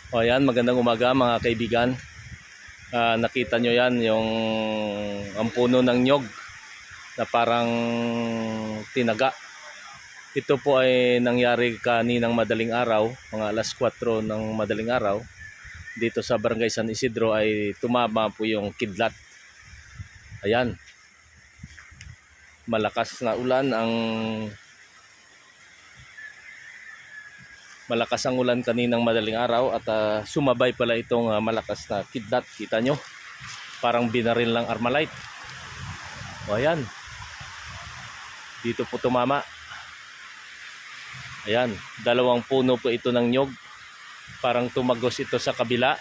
O yan, magandang umaga mga kaibigan. Nakita nyo yan, ang puno ng nyog na parang tinaga. Ito po ay nangyari kaninang madaling araw, mga alas 4 ng madaling araw. Dito sa Barangay San Isidro ay tumama po yung kidlat. Ayan, malakas na ulan Malakas ang ulan kaninang madaling araw at sumabay pala itong malakas na kidlat. Kita nyo, parang binaril lang Armalite. O ayan, dito po tumama. Ayan, dalawang puno po ito ng nyog. Parang tumagos ito sa kabila.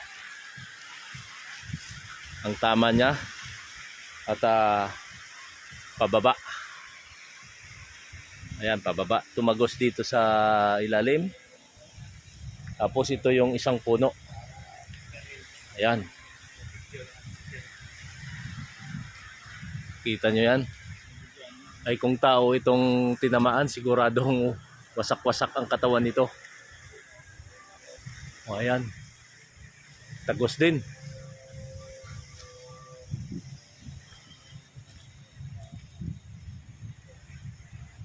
Ang tama niya at pababa. Ayan, pababa. Tumagos dito sa ilalim. Tapos ito yung isang puno. Ayan. Kita nyo yan. Ay kung tao itong tinamaan, siguradong wasak-wasak ang katawan nito. O ayan. Tagos din.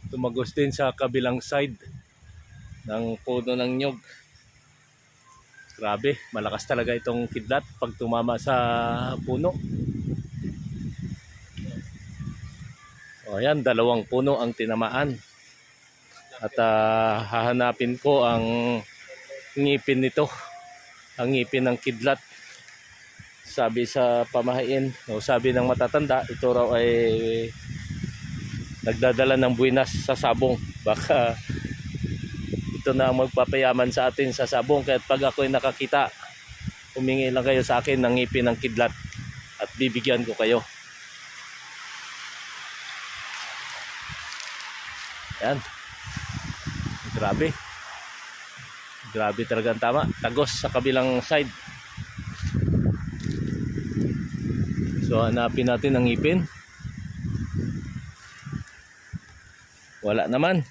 Tumagos din sa kabilang side ng puno ng nyog. Grabe, malakas talaga itong kidlat pag tumama sa puno. O ayan, dalawang puno ang tinamaan. At hahanapin ko ang ngipin nito. Ang ngipin ng kidlat. Sabi sa pamahain, o sabi ng matatanda, ito raw ay nagdadala ng buwinas sa sabong. Baka ito na ang magpapayaman sa atin sa sabong. Kaya pag ako'y nakakita, humingi lang kayo sa akin ng ngipin ng kidlat at bibigyan ko kayo. Ayan. Grabe. Grabe talaga ang tama. Tagos sa kabilang side. So hanapin natin ang ngipin. Wala naman.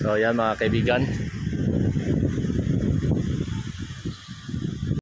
So yan mga kaibigan,